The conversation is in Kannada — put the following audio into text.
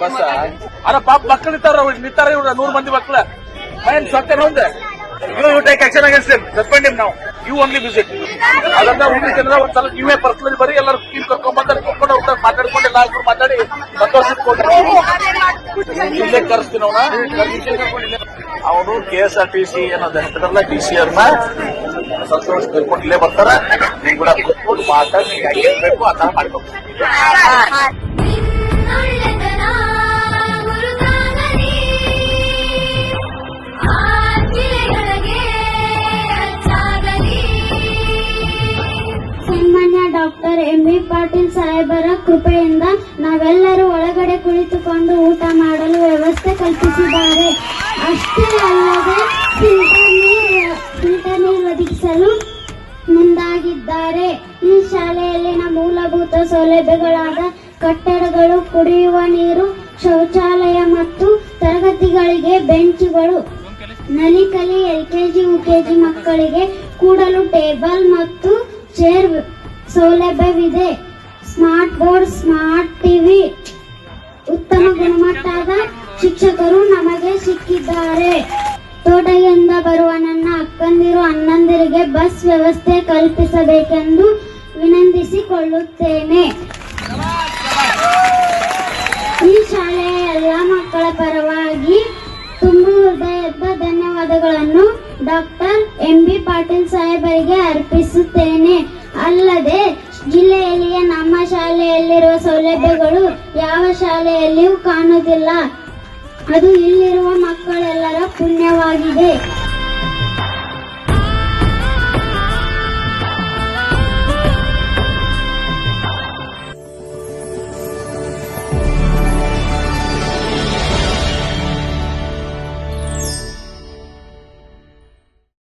ಬಸ್ ಅಲ್ಲ ಪಾಪ ಮಕ್ಕಳು ನಿಂತಾರ ಇವ್ರ 100 ಮಂದಿ ಮಕ್ಕಳ ಮೈಂಡ್ ಸತ್ಯನ ಒಂದೇ you take action against them, suspend him now. You only visit. ಅದನ್ನ ಒಂದ್ಸಲ ನೀವೇ ಪರ್ಸನಲ್ ಬರೀ ಎಲ್ಲರೂ ಟೀಮ್ ಕರ್ಕೊಂಡು ಹೋಗ್ತಾರೆ ಮಾತಾಡ್ಕೊಂಡು ನಾಲ್ಕು ಮಾತಾಡಿ ಇಲ್ಲೇ ಕರೆಸ್ತೀನಿ ಅವನು KSRTC ಅನ್ನೋದು ಹೆಸರಲ್ಲ DCR ಸಂತೋಷ ಕರ್ಕೊಂಡು ಇಲ್ಲೇ ಬರ್ತಾರ ನೀವು ಕೂಡ ಕೂತ್ಕೊಂಡು ಮಾತಾಡಿ ನೀವು ಯಾಕೆ ಬೇಕು ಆ ತರ ಮಾಡ್ಕೊಂಡು ಡಾಕ್ಟರ್ ಎಂ.ಬಿ. ಪಾಟೀಲ್ ಸಾಹೇಬರ ಕೃಪೆಯಿಂದ ನಾವೆಲ್ಲರೂ ಒಳಗಡೆ ಕುಳಿತುಕೊಂಡು ಊಟ ಮಾಡಲು ವ್ಯವಸ್ಥೆ ಕಲ್ಪಿಸಿದ್ದಾರೆ. ಅಷ್ಟೇ ಅಲ್ಲದೆ ಫಿಲ್ಟರ್ ನೀರು ಒದಗಿಸಲು ಮುಂದಾಗಿದ್ದಾರೆ. ಈ ಶಾಲೆಯಲ್ಲಿನ ಮೂಲಭೂತ ಸೌಲಭ್ಯಗಳಾದ ಕಟ್ಟಡಗಳು, ಕುಡಿಯುವ ನೀರು, ಶೌಚಾಲಯ ಮತ್ತು ತರಗತಿಗಳಿಗೆ ಬೆಂಚುಗಳು, ನಲಿಕಲಿ LKG UKG ಮಕ್ಕಳಿಗೆ ಕೂಡಲು ಟೇಬಲ್ ಮತ್ತು ಚೇರ್ ಸೌಲಭ್ಯವಿದೆ. ಸ್ಮಾರ್ಟ್ ಬೋರ್ಡ್, ಸ್ಮಾರ್ಟ್ ಟಿವಿ, ಉತ್ತಮ ಗುಣಮಟ್ಟದ ಶಿಕ್ಷಕರು ನಮಗೆ ಸಿಕ್ಕಿದ್ದಾರೆ. ತೋಟದಿಂದ ಬರುವ ನನ್ನ ಅಕ್ಕಂದಿರು ಅಣ್ಣಂದಿರಿಗೆ ಬಸ್ ವ್ಯವಸ್ಥೆ ಕಲ್ಪಿಸಬೇಕೆಂದು ವಿನಂತಿಸಿಕೊಳ್ಳುತ್ತೇನೆ. ಈ ಶಾಲೆಯ ಎಲ್ಲ ಮಕ್ಕಳ ಪರವಾಗಿ ತುಂಬು ಹೃದಯದ ಧನ್ಯವಾದಗಳನ್ನು ಡಾಕ್ಟರ್ ಎಂ.ಬಿ. ಪಾಟೀಲ್ ಸಾಹೇಬರಿಗೆ ಅರ್ಪಿಸುತ್ತೇನೆ. ಅಲ್ಲದೆ ಜಿಲ್ಲೆಯಲ್ಲಿಯ ನಮ್ಮ ಶಾಲೆಯಲ್ಲಿರುವ ಸೌಲಭ್ಯಗಳು ಯಾವ ಶಾಲೆಯಲ್ಲಿಯೂ ಕಾಣುವುದಿಲ್ಲ. ಅದು ಇಲ್ಲಿರುವ ಮಕ್ಕಳೆಲ್ಲರ ಪುಣ್ಯವಾಗಿದೆ.